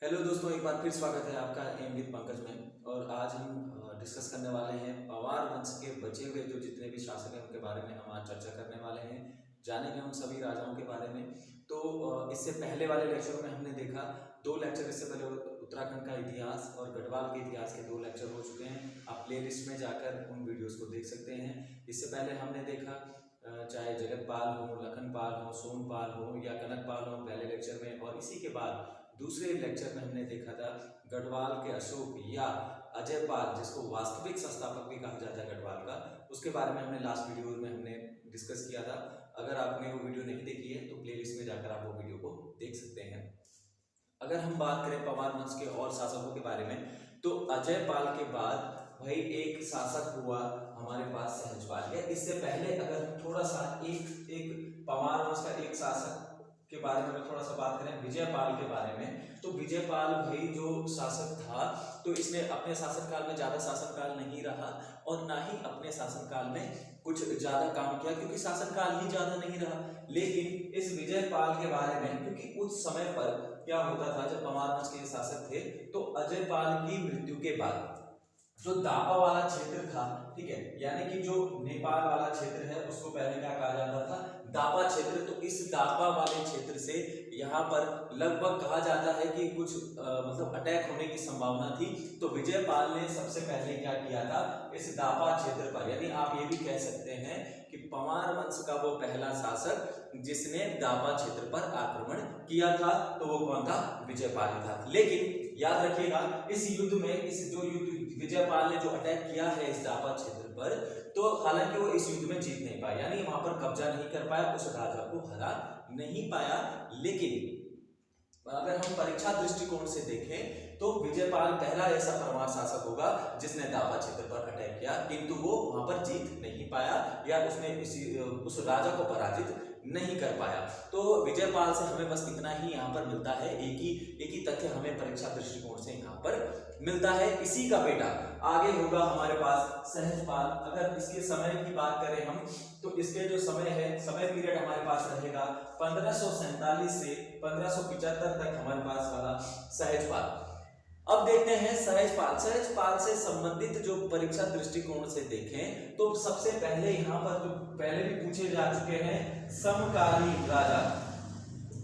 Hello दोस्तों, एक बार फिर स्वागत है आपका एम विद पंकज में। और आज हम डिस्कस करने वाले हैं पवार वंश के बचे हुए जो जितने भी शासक हैं उनके बारे में हम आज चर्चा करने वाले हैं। जानेंगे हम सभी राजाओं के बारे में। तो इससे पहले वाले लेक्चरों में हमने देखा दो लेक्चर, इससे पहले उत्तराखंड का इतिहास और गढ़वाल के इतिहास के दो लेक्चर हो चुके हैं। आप प्ले लिस्ट में जाकर उन वीडियोज़ को देख सकते हैं। इससे पहले हमने देखा चाहे जगतपाल हो, लखनपाल हो, सोमपाल हो या कनकपाल हो पहले लेक्चर में, और इसी के बाद दूसरे लेक्चर में हमने देखा था गढ़वाल के अशोक या अजयपाल, जिसको वास्तविक संस्थापक भी कहा जाता है गढ़वाल का। उसके बारे में हमने लास्ट वीडियो में हमने डिस्कस किया था। अगर आपने वो वीडियो नहीं देखी है तो प्लेलिस्ट में जाकर आप वो वीडियो को देख सकते हैं। अगर हम बात करें पवार वंश के और शासकों के बारे में, तो अजयपाल के बाद भाई एक शासक हुआ हमारे पास सहजपाल। या इससे पहले अगर हम थोड़ा सा एक पवार वंश का एक शासक के बारे में थोड़ा सा बात करें, विजयपाल के बारे में, तो विजयपाल भाई जो शासक था, तो इसने अपने शासनकाल में ज्यादा शासनकाल नहीं रहा और ना ही अपने शासनकाल में कुछ ज्यादा काम किया, क्योंकि शासनकाल ही ज्यादा नहीं रहा। लेकिन इस विजयपाल के बारे में, क्योंकि उस समय पर क्या होता था जब पवार वंश के शासक थे, तो अजयपाल की मृत्यु के बाद जो दापा वाला क्षेत्र था, ठीक है, यानी कि जो नेपाल वाला क्षेत्र है उसको पहले क्या कहा जाता था, दापा क्षेत्र। तो इस दापा वाले क्षेत्र से यहाँ पर लगभग कहा जाता है कि कुछ मतलब अटैक होने की संभावना थी। तो विजयपाल ने सबसे पहले क्या किया था, इस दापा क्षेत्र पर, यानी आप ये भी कह सकते हैं कि पवार वंश का वो पहला शासक जिसने दापा क्षेत्र पर आक्रमण किया था, तो वो कौन था, विजयपाल था। लेकिन याद रखिएगा इस युद्ध में, इस जो युद्ध विजयपाल ने जो अटैक किया है इस दापा क्षेत्र पर, तो हालांकि वो इस युद्ध में जीत नहीं पाया, यानी वहां पर कब्जा नहीं कर पाया, उस राजा को हरा नहीं पाया। लेकिन अगर हम परीक्षा दृष्टिकोण से देखें तो विजयपाल पहला ऐसा परमार शासक होगा जिसने दापा क्षेत्र पर अटैक किया, किंतु वो वहां पर जीत नहीं पाया या उसने उस राजा को पराजित नहीं कर पाया। तो विजयपाल से हमें बस इतना ही यहाँ पर मिलता है, एक ही तथ्य हमें परीक्षा दृष्टिकोण से यहाँ पर मिलता है। इसी का बेटा आगे होगा हमारे पास सहजपाल। अगर इसके समय की बात करें हम, तो इसके जो समय है, समय पीरियड हमारे पास रहेगा 1547 से 1575 तक हमारे पास वाला सहजपाल। अब देखते हैं सहजपाल से संबंधित जो परीक्षा दृष्टिकोण से देखें तो सबसे पहले यहाँ पर जो पहले भी पूछे जा चुके हैं समकालीन राजा,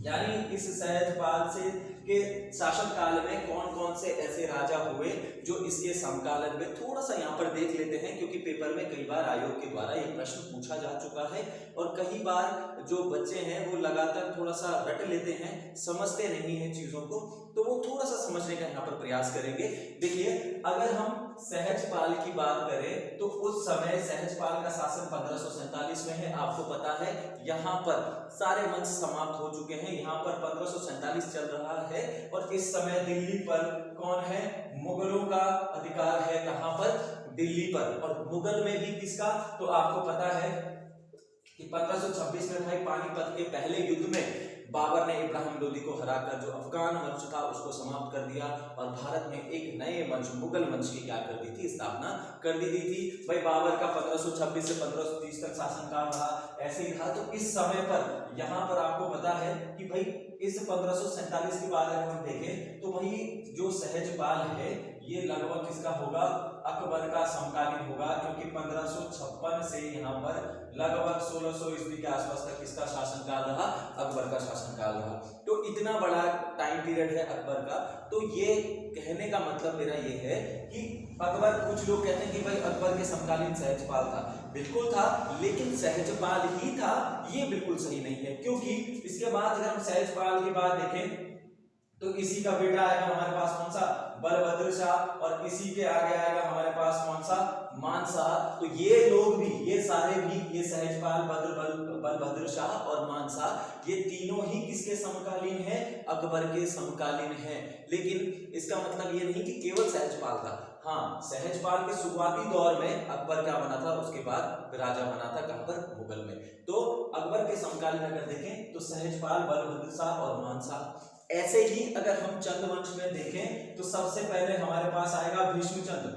यानी इस सहजपाल से के शासन काल में कौन कौन से ऐसे राजा हुए जो इसके समकालीन में, थोड़ा सा यहाँ पर देख लेते हैं, क्योंकि पेपर में कई बार आयोग के द्वारा ये प्रश्न पूछा जा चुका है और कई बार जो बच्चे हैं वो लगातार थोड़ा सा रट लेते हैं, समझते नहीं है चीजों को, तो वो थोड़ा सा समझने का यहाँ पर प्रयास करेंगे। देखिए, अगर हम सहजपाल की बात करें तो उस समय सहजपाल का शासन 1547 में है। आपको पता है यहाँ पर सारे वंश समाप्त हो चुके हैं, यहाँ पर 1547 चल रहा है और इस समय दिल्ली पर कौन है, मुगलों का अधिकार है। कहां पर, दिल्ली पर। और मुगल में भी किसका, तो आपको पता है कि 1526 में भाई पानीपत के पहले युद्ध में बाबर ने इब्राहिम लोदी को हराकर जो अफगान वंश था उसको समाप्त कर दिया और भारत में एक नए वंश, मुगल वंश की क्या कर दी थी, स्थापना कर दी थी। भाई बाबर का 1526 से 1530 तक शासनकाल रहा, ऐसे ही रहा। तो इस समय पर यहाँ पर आपको पता है कि भाई इस 1547 के बाद अगर हम देखें तो वही जो सहजपाल है ये लगभग किसका होगा, अकबर का समकालीन होगा, क्योंकि 1556 से यहाँ पर लगभग 1600 ईस्वी के आसपास तक किसका शासनकाल रहा, अकबर का शासनकाल रहा। तो इतना बड़ा टाइम पीरियड है अकबर का। तो ये कहने का मतलब मेरा ये है कि अकबर, कुछ लोग कहते हैं कि भाई अकबर के समकालीन सहजपाल था, बिल्कुल था, लेकिन सहजपाल ही था, ये बिल्कुल सही नहीं है। क्योंकि इसके बाद अगर हम सहजपाल की बात देखें तो इसी का बेटा आएगा हमारे पास कौन सा, बलभद्र शाह, और इसी के आगे आएगा हमारे पास कौन सा, मान शाह। तो ये लोग भी, ये सारे भी, ये सहजपाल, बलभद्र शाह और मान शाह, ये तीनों ही किसके समकालीन हैं, अकबर के समकालीन हैं। लेकिन इसका मतलब ये नहीं कि केवल सहजपाल था। हाँ, सहजपाल के शुरुआती दौर में अकबर क्या बना था, उसके बाद राजा बना था कहां पर, मुगल में। तो अकबर के समकालीन अगर देखें तो सहजपाल, बलभद्र शाह और मान शाह। ऐसे ही अगर हम चंद वंश में देखें तो सबसे पहले हमारे पास आएगा भीष्मचंद्र।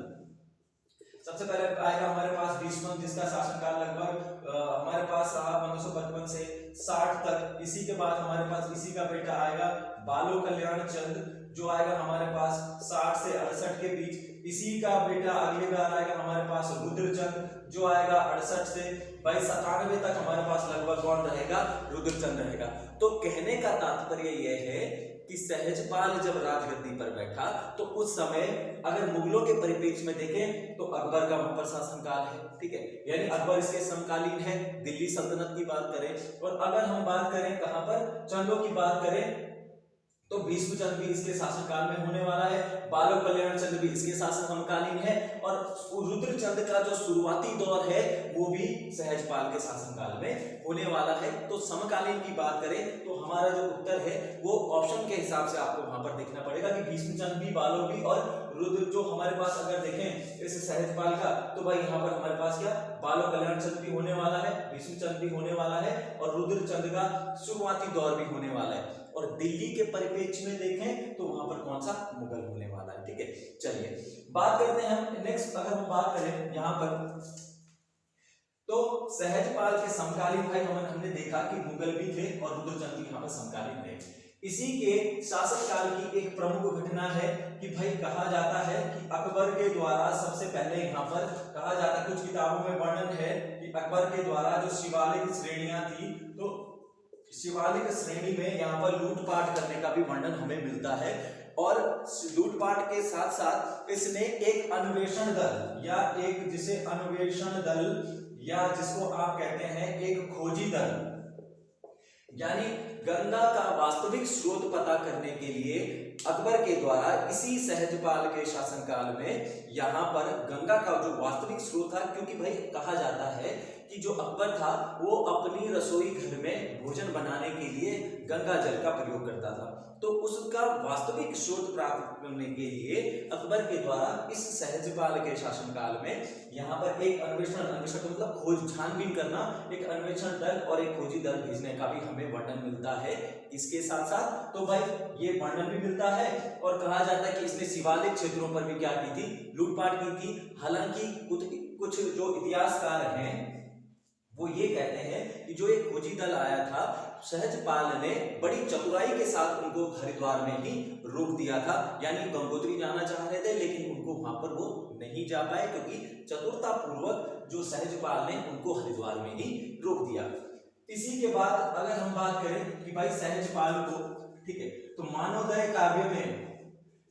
सबसे पहले आएगा हमारे पास भीष्म, जिसका शासनकाल लगभग हमारे पास रहा 1555 से 60 तक। इसी के बाद हमारे पास इसी का बेटा आएगा बालो कल्याण चंद, जो आएगा हमारे पास 60 से 68 के बीच। इसी का बेटा अगली बार आएगा हमारे पास रुद्रचंद, जो आएगा 68 से भाई 97 तक हमारे पास लगभग कौन रहेगा, रुद्रचंद रहेगा। तो कहने का तात्पर्य यह है कि सहजपाल जब राजगद्दी पर बैठा तो उस समय अगर मुगलों के परिप्रेक्ष्य में देखें तो अकबर का वहां पर शासनकाल है, ठीक है, यानी अकबर इसके समकालीन है। दिल्ली सल्तनत की बात करें और अगर हम बात करें कहां पर, चंदों की बात करें तो भीष्मचंद भी इसके शासनकाल में होने वाला है, बालो कल्याण चंद भी इसके शासन समकालीन है और रुद्रचंद का जो शुरुआती दौर है वो भी सहजपाल के शासनकाल में होने वाला है। तो समकालीन की बात करें तो हमारा जो उत्तर है वो ऑप्शन के हिसाब से आपको वहां पर देखना पड़ेगा कि भीष्मचंद भी, बालो भी और रुद्र जो हमारे पास अगर देखें इस सहजपाल का तो भाई यहाँ पर हमारे पास क्या, बालो कल्याण चंद भी होने वाला है, भीष्मचंद भी होने वाला है और रुद्रचंद का शुरुआती दौर भी होने वाला है। और दिल्ली के परिप्रेक्ष्य में देखें तो वहां पर कौन सा, मुगल होने वाला है, ठीक है। चलिए बात करते हैं हम नेक्स्ट, अगर हम बात करें यहाँ पर तो सहजपाल के समकालीन भाई हमने देखा कि मुगल भी थे और रुद्रचंद भी यहाँ पर समकालीन थे। इसी के शासनकाल की एक प्रमुख घटना है कि भाई कहा जाता है कि अकबर के द्वारा सबसे पहले यहाँ पर कहा जाता है, कुछ किताबों में वर्णन है कि अकबर के द्वारा जो शिवालिक श्रेणियां थी तो शिवालिक श्रेणी में यहाँ पर लूटपाट करने का भी वर्णन हमें मिलता है। और लूटपाट के साथ साथ इसने एक अन्वेषण दल या एक जिसे अन्वेषण दल या जिसको आप कहते हैं एक खोजी दल, यानी गंगा का वास्तविक स्रोत पता करने के लिए अकबर के द्वारा इसी सहजपाल के शासनकाल में यहाँ पर गंगा का जो वास्तविक स्रोत था, क्योंकि भाई कहा जाता है कि जो अकबर था वो अपनी रसोई घर में भोजन बनाने के लिए गंगा जल का प्रयोग करता था, तो उसका वास्तविक स्रोत प्राप्त करने के लिए अकबर के द्वारा इस सहजपाल के शासनकाल में यहाँ पर एक अन्वेषण मतलब खोज छानबीन करना, एक अन्वेषण दल और एक खोजी दल भेजने का भी हमें वर्णन मिलता है। इसके साथ साथ तो भाई ये वर्णन भी मिलता है और कहा जाता है कि इसने शिवालिक क्षेत्रों पर भी क्या की थी, लूटपाट की थी। हालांकि कुछ जो इतिहासकार हैं वो ये कहते हैं कि जो एक खोजी दल आया था सहजपाल ने बड़ी चतुराई के साथ उनको हरिद्वार में ही रोक दिया था, यानी गंगोत्री जाना चाह रहे थे लेकिन उनको वहां पर वो नहीं जा पाए क्योंकि चतुरता पूर्वक जो सहजपाल ने उनको हरिद्वार में ही रोक दिया। इसी के बाद अगर हम बात करें कि भाई सहजपाल को, ठीक है, तो मानवोदय काव्य में,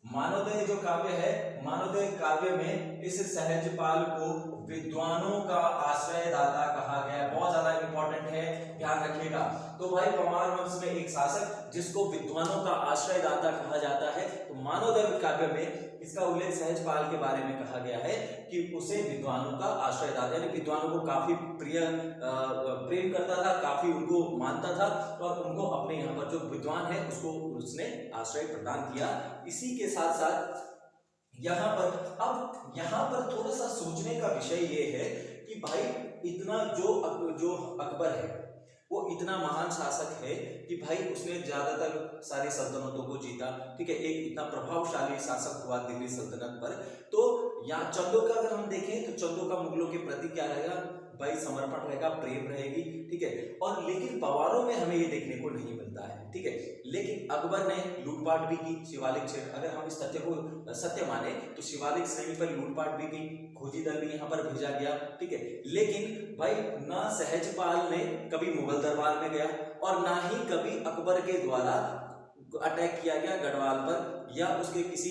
मानवोदय जो काव्य है, मानवोदय काव्य में इस सहजपाल को विद्वानों का आश्रयदाता कहा गया। बहुत ज्यादा इंपॉर्टेंट है, ध्यान रखिएगा। तो भाई परमार वंश में एक शासक जिसको विद्वानों का आश्रयदाता कहा जाता है, तो मानवोदय काव्य में इसका उल्लेख सहजपाल के बारे में कहा गया है कि उसे विद्वानों का आश्रयदाता, यानी विद्वानों को काफी प्रेम करता था, काफी उनको मानता था और उनको अपने यहाँ पर जो विद्वान है उसको उसने आश्रय प्रदान किया। इसी के साथ साथ यहाँ पर थोड़ा सा सोचने का विषय ये है कि भाई इतना जो अकबर है वो इतना महान शासक है कि भाई उसने ज्यादातर सारी सल्तनतों को जीता, ठीक है, एक इतना प्रभावशाली शासक हुआ दिल्ली सल्तनत पर। तो यहाँ चंदों का अगर हम देखें तो चंदों का मुगलों के प्रति क्या रहेगा भाई, समर्पण रहेगा, प्रेम रहेगी, ठीक है। और लेकिन पवारों में हमें ये देखने को नहीं मिलता है, ठीक है। लेकिन अकबर ने लूटपाट भी की शिवालिक क्षेत्र, अगर हम इस तथ्य को सत्य माने तो शिवालिक श्रेणी पर लूटपाट भी की, खोजी दल भी यहाँ पर भेजा गया, ठीक है। लेकिन भाई ना सहजपाल ने कभी मुगल दरबार में गया और ना ही कभी अकबर के द्वारा अटैक किया गया गढ़वाल पर, या उसके किसी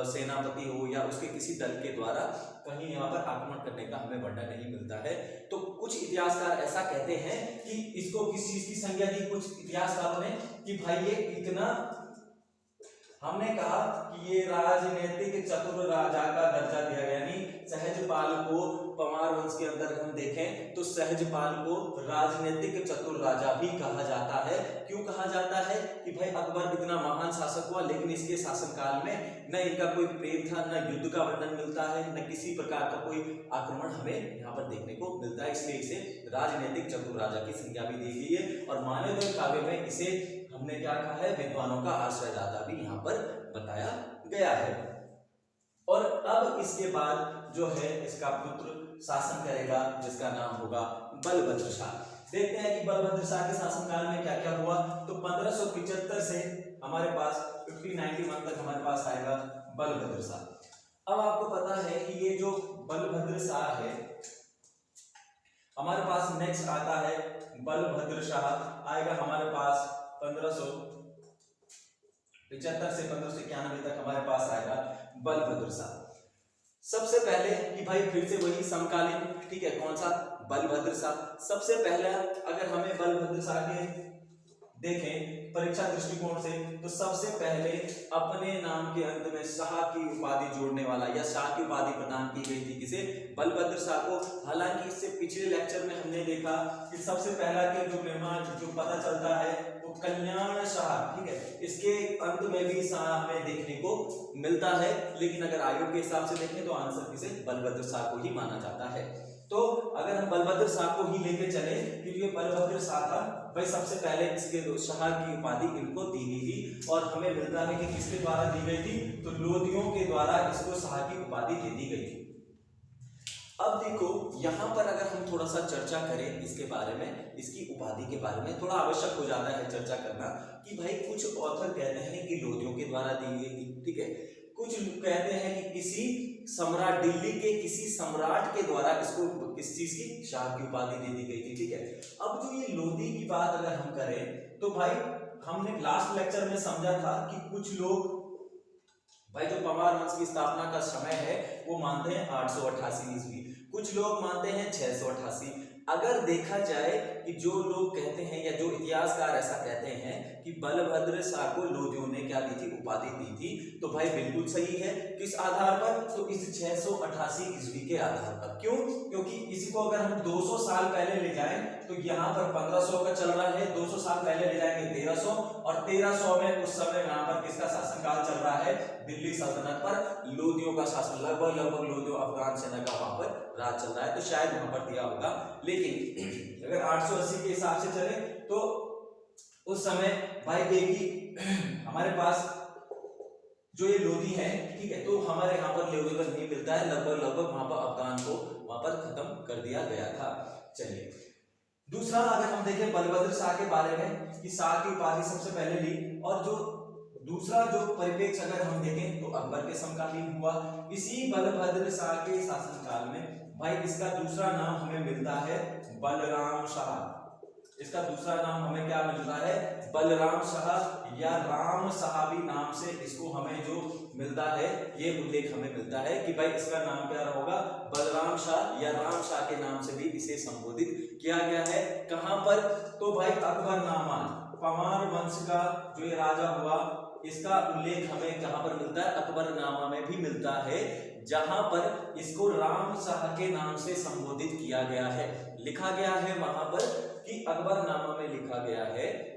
सेनापति हो या उसके किसी दल के द्वारा कहीं यहाँ पर आक्रमण करने का हमें वर्णन नहीं मिलता है। तो कुछ इतिहासकार ऐसा कहते हैं कि इसको किस चीज की संज्ञा दी कुछ इतिहासकारों ने कि भाई ये इतना, हमने कहा कि ये राजनीतिक चतुर राजा का दर्जा दिया गया, यानी सहजपाल को परमार वंश के अंदर हम देखें तो सहजपाल को राजनीतिक चतुर राजा भी कहा जाता है। क्यों कहा जाता है कि भाई अकबर इतना महान शासक हुआ लेकिन इसके शासनकाल में न इनका कोई प्रेम था, न युद्ध का वर्णन मिलता है, न किसी प्रकार का कोई आक्रमण हमें यहाँ पर देखने को मिलता है, इसलिए इसे राजनीतिक चतुर राजा की संज्ञा भी दी गई है। और मानवोदय काव्य में इसे हमने क्या कहा है, विद्वानों का आश्रयदाता भी यहाँ पर बताया गया है। और अब इसके बाद जो है इसका पुत्र शासन करेगा जिसका नाम होगा बलभद्र शाह। देखते हैं कि बलभद्र शाह के शासनकाल में क्या क्या हुआ। तो 1575 से हमारे पास 1591 तक हमारे पास आएगा बलभद्र शाह। अब आपको पता है कि ये जो बलभद्र शाह है हमारे पास नेक्स्ट आता है बलभद्र शाह, आएगा हमारे पास 1575 से 1591 तक हमारे पास आएगा बलभद्र शाह। सबसे पहले कि भाई फिर से वही समकालीन, ठीक है, कौन सा, बलभद्र शाह। सबसे पहले अगर हमें बलभद्र शाह के देखें परीक्षा दृष्टिकोण से, तो सबसे पहले अपने नाम के अंत में शाह की उपाधि जोड़ने वाला या शाह की उपाधि प्रदान की गई थी, किसे, बलभद्र शाह को। हालांकि इससे पिछले लेक्चर में हमने देखा कि सबसे पहला के जो निर्माण जो पता चलता है वो कल्याण शाह, ठीक है, इसके अंत में भी शाह हमें देखने को मिलता है, लेकिन अगर आयोग के हिसाब से देखें तो आंसर किसे, बलभद्र शाह को ही माना जाता है। तो अगर हम बलभद्र शाह को ही लेके चले कि ये बलभद्र शाह था, भाई सबसे पहले इसके शाह की उपाधि इनको दी गई थी, और हमें मिलता है कि किसके द्वारा दी गई थी, तो लोधियों के द्वारा इसको शाह की उपाधि दे दी गई थी। अब देखो यहाँ पर अगर हम थोड़ा सा चर्चा करें इसके बारे में, इसकी उपाधि के बारे में थोड़ा आवश्यक हो जाता है चर्चा करना कि भाई कुछ ऑथर कहते हैं कि लोधियों के द्वारा दी गई थी, ठीक है, कुछ कहते हैं कि किसी सम्राट, दिल्ली के किसी सम्राट के द्वारा इसको किस चीज की, शाह की उपाधि दे दी गई थी, ठीक है। अब जो ये लोधी की बात अगर हम करें तो भाई हमने लास्ट लेक्चर में समझा था कि कुछ लोग भाई जो परमार वंश की स्थापना का समय है वो मानते हैं 888 ईस्वी, कुछ लोग मानते हैं 688। अगर देखा जाए कि जो लोग कहते हैं या जो इतिहासकार ऐसा कहते हैं कि बलभद्र शाह को लोधियों ने क्या दी थी, उपाधि दी थी, तो भाई बिल्कुल सही है। किस आधार पर, तो इस 688 ईस्वी के आधार पर। क्यों, क्योंकि इसी को अगर हम 200 साल पहले ले जाएं तो यहाँ पर 1500 का चल रहा है, 200 साल पहले ले जाएंगे 1300, और 1300 में उस समय यहाँ पर किसका शासनकाल चल रहा है, दिल्ली सल्तनत पर लोधियों का शासन, लगभग लोधियों अफगान सेना का वहां पर राज चल रहा है, तो शायद वहां पर दिया होगा। लेकिन अगर 880 के हिसाब से चले तो उस समय भाई देखिए हमारे पास जो ये लोधी है, ठीक है, तो हमारे यहाँ पर लोधी का नहीं मिलता है, लगभग वहां पर अफगान को वहां पर खत्म कर दिया गया था। चलिए दूसरा अगर हम देखें बलभद्र शाह के बारे में कि शाह की उपाधि सबसे पहले ली, और जो दूसरा जो परिप्रेक्ष्य अगर हम देखें तो अकबर के समकालीन हुआ। इसी बलभद्र शाह के शासनकाल में भाई इसका दूसरा नाम हमें मिलता है बलराम शाह। इसका दूसरा नाम हमें क्या मिलता है, बलराम शाह या राम साहबी नाम से इसको हमें जो मिलता है, ये उल्लेख हमें मिलता है कि भाई इसका नाम क्या होगा, बलराम शाह या राम शाह के नाम से भी इसे संबोधित किया गया है। कहां पर, तो भाई अकबरनामा, परमार वंश का जो ये राजा हुआ, इसका उल्लेख हमें कहां पर मिलता है, अकबरनामा में भी मिलता है, जहां पर इसको राम शाह के नाम से संबोधित किया गया है, लिखा गया है वहां पर कि अकबरनामा में लिखा गया है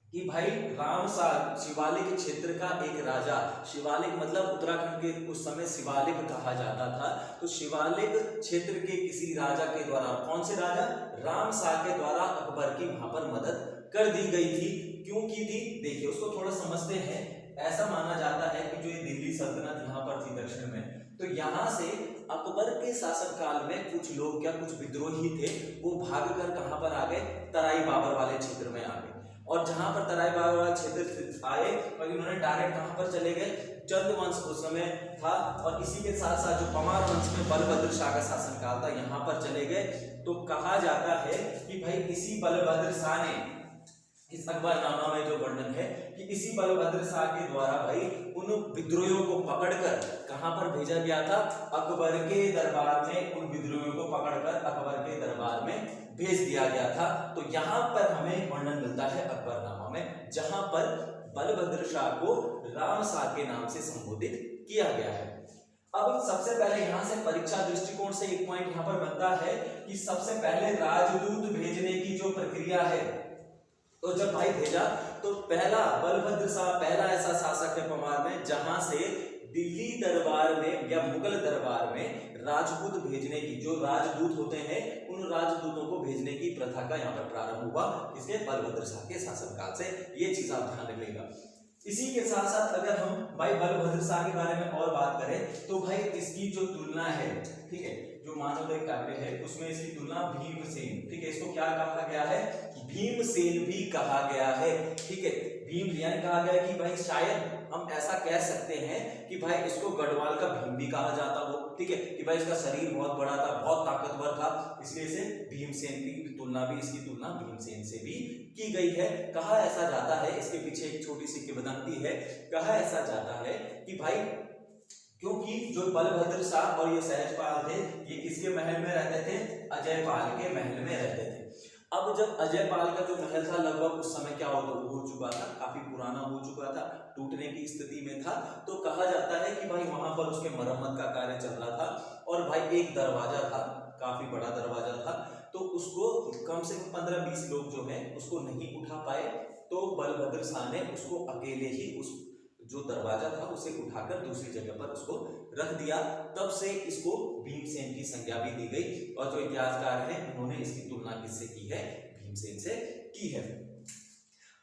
कि भाई राम शाह शिवालिक क्षेत्र का एक राजा, शिवालिक मतलब उत्तराखंड के उस समय शिवालिक कहा जाता था, तो शिवालिक क्षेत्र के किसी राजा के द्वारा, कौन से राजा, राम शाह के द्वारा अकबर की वहां पर मदद कर दी गई थी। क्यों की थी, देखिए उसको थोड़ा समझते हैं। ऐसा माना जाता है कि जो ये दिल्ली सल्तनत यहाँ पर थी दक्षिण में, तो यहाँ से अकबर के शासनकाल में कुछ लोग क्या, कुछ विद्रोही थे, वो भागकर कहां पर आ गए, तराई बाबर वाले क्षेत्र में आ गए, और जहां पर तराई बाबर वाला क्षेत्र आए और इन्होंने डायरेक्ट कहां पर चले गए, चंद वंश उस समय था, और इसी के साथ साथ जो परमार वंश में बलभद्र शाह का शासनकाल था यहाँ पर चले गए। तो कहा जाता है कि भाई इसी बलभद्र शाह ने, इस अकबरनामा में जो वर्णन है कि इसी बलभद्र शाह के द्वारा भाई उन विद्रोहियों को पकड़कर कहां पर भेजा गया था, अकबर के दरबार में, उन विद्रोहियों को पकड़कर अकबर के दरबार में भेज दिया गया था। तो यहाँ पर हमें वर्णन मिलता है अकबरनामा में, जहां पर बलभद्र शाह को राम शाह के नाम से संबोधित किया गया है। अब सबसे पहले यहाँ से परीक्षा दृष्टिकोण से एक पॉइंट यहाँ पर बनता है कि सबसे पहले राजदूत भेजने की जो प्रक्रिया है, तो जब भाई भेजा तो पहला बलभद्र शाह पहला ऐसा शासक है परमार में जहां से दिल्ली दरबार में या मुगल दरबार में राजपूत भेजने की, जो राजदूत होते हैं उन राजदूतों को भेजने की प्रथा का यहाँ पर प्रारंभ हुआ, इसके बलभद्र शाह के शासनकाल से। ये चीज आप ध्यान रखिएगा। इसी के साथ साथ अगर हम भाई बलभद्र शाह के बारे में और बात करें तो भाई इसकी जो तुलना है, ठीक है, जो मानव काव्य है उसमें इसकी तुलना भीमसेन, ठीक है, इसको क्या कहा गया है, भीमसेन भी कहा गया है, ठीक है, भीम, यानी कहा गया कि भाई शायद हम ऐसा कह सकते हैं कि भाई इसको गढ़वाल का भीम भी कहा जाता हो, ठीक है, कि भाई इसका शरीर बहुत बड़ा था, बहुत ताकतवर था, इसलिए इसे भीमसेन की तुलना भी, इसकी तुलना भीमसेन से भी की गई है। कहा ऐसा जाता है, इसके पीछे एक छोटी सी किंवदंती है, कहा ऐसा जाता है कि भाई क्योंकि जो बलभद्र शाह और ये सहजपाल थे, ये किसके महल में रहते थे? अजयपाल के महल में रहते थे। अब जब अजयपाल का जो महल था लगभग उस समय क्या हो चुका था, काफी पुराना हो चुका था, टूटने की स्थिति में था, तो कहा जाता है कि भाई वहां पर उसके मरम्मत का कार्य चल रहा था और भाई एक दरवाजा था, काफी बड़ा दरवाजा था, तो उसको कम से कम 15-20 लोग जो है उसको नहीं उठा पाए, तो बलभद्र शाह ने उसको अकेले ही उस जो दरवाजा था उसे उठाकर दूसरी जगह पर उसको रख दिया। तब से इसको भीमसेन की संज्ञा भी दी गई और जो इतिहासकार हैं उन्होंने इसकी तुलना किससे की है? भीमसेन से की है।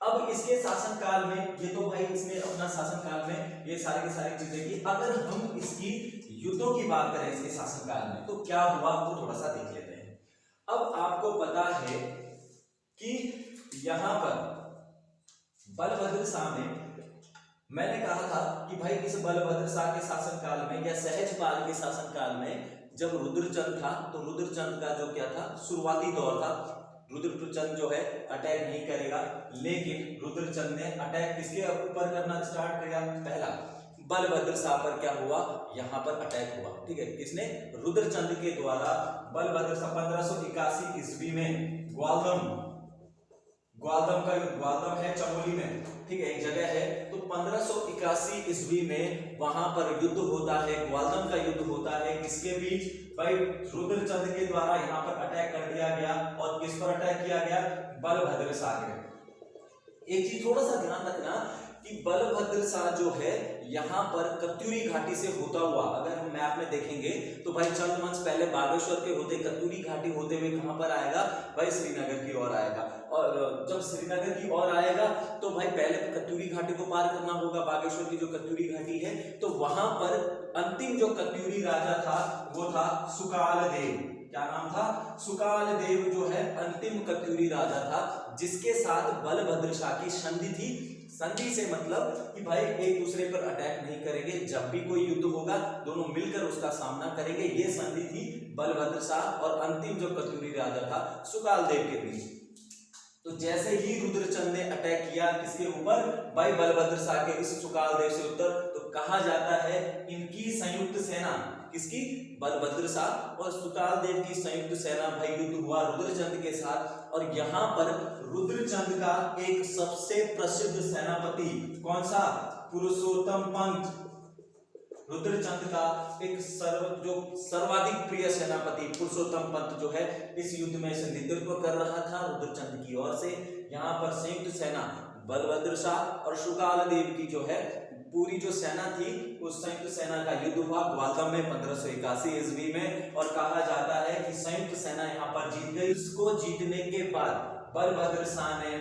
अब इसके शासनकाल में, ये तो भाई इसने अपना शासनकाल में ये सारी की सारी चीजें की। अगर हम इसकी युद्धों की बात करें इसके शासनकाल में तो क्या हुआ तो थोड़ा सा देख लेते हैं। अब आपको पता है कि यहां पर बलभद्र शाह में, मैंने कहा था कि भाई इस बलभद्र शाह के शासनकाल में या सहजपाल के शासनकाल में जब रुद्रचंद था तो रुद्रचंद का जो क्या था, शुरुआती दौर था। रुद्रचंद जो है अटैक नहीं करेगा, लेकिन रुद्रचंद ने अटैक किसके ऊपर करना स्टार्ट किया? पहला बलभद्र शाह पर क्या हुआ? यहाँ पर अटैक हुआ, ठीक है, किसने? रुद्रचंद के द्वारा बलभद्र शाह 1581 ईस्वी में ग्वालदम का, ग्वालदम है चमोली में, ठीक है, एक जगह है, तो 1581 ईस्वी में वहां पर युद्ध होता है, ग्वालदम का युद्ध होता है, किसके बीच? भाई रुद्रचंद के द्वारा यहाँ पर अटैक कर दिया गया और किस पर अटैक किया गया? बलभद्र शाह के। एक चीज थोड़ा सा ध्यान रखना कि बलभद्र शाह जो है यहाँ पर कत्यूरी घाटी से होता हुआ, अगर हम मैप में देखेंगे तो भाई चंद वंश पहले बागेश्वर के होते कत्यूरी घाटी होते हुए कहां पर आएगा? भाई श्रीनगर की ओर आएगा, और जब श्रीनगर की ओर आएगा तो भाई पहले कत्यूरी घाटी को पार करना होगा, बागेश्वर की जो कत्यूरी घाटी है, तो वहां पर अंतिम जो कत्यूरी राजा था वो था सुकाल देव। क्या नाम था? सुकाल देव जो है अंतिम कत्यूरी राजा था, जिसके साथ बलभद्र शाह की संधि थी। संधि से मतलब कि भाई एक दूसरे पर अटैक नहीं करेंगे, जब भी कोई युद्ध होगा दोनों मिलकर उसका सामना करेंगे, ये संधि थी बलभद्र शाह और अंतिम जो कत्यूरी राजा था सुकाल देव के बीच। तो जैसे ही रुद्रचंद ने अटैक किया किसके ऊपर? भाई बलभद्र शाह के इस सुकाल देव से उत्तर, तो कहा जाता है इनकी संयुक्त सेना, किसकी? बलभद्र शाह और सुकाल देव की संयुक्त सेना, भाई युद्ध हुआ रुद्रचंद के साथ। और यहाँ पर रुद्रचंद का एक सबसे प्रसिद्ध सेनापति कौन सा? पुरुषोत्तम पंत। रुद्रचंद का एक सर्वाधिक प्रिय सेनापति पुरुषोत्तम पंत जो है इस युद्ध में नेतृत्व कर रहा था रुद्रचंद की ओर से। यहाँ पर संयुक्त सेना बलभद्र शाह और सुकाल देव की जो है पूरी जो सेना थी उस संयुक्त सेना का युद्ध हुआ ग्वालदम में 1581 ईस्वी में, और कहा जाता है कि संयुक्त सेना यहाँ पर जीत गई। इसको जीतने के बाद बलभद्र शाह ने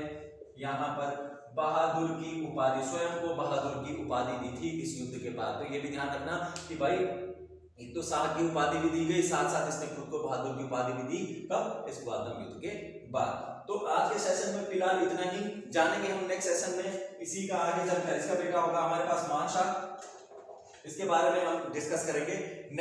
यहाँ पर बहादुर की उपाधि, स्वयं को बहादुर की उपाधि दी थी इस युद्ध के बाद। तो ये भी ध्यान रखना कि भाई एक तो शाह की उपाधि भी दी गई, साथ साथ इसने खुद को बहादुर की उपाधि भी दी। कब? इस ग्वालदम युद्ध के बाद। तो आज के सेशन में फिलहाल इतना ही, जानेंगे हम नेक्स्ट सेशन में इसी का आगे चलकर। इसका बेटा होगा हमारे पास मान शाह, इसके बारे में हम डिस्कस करेंगे नेक्स्ट।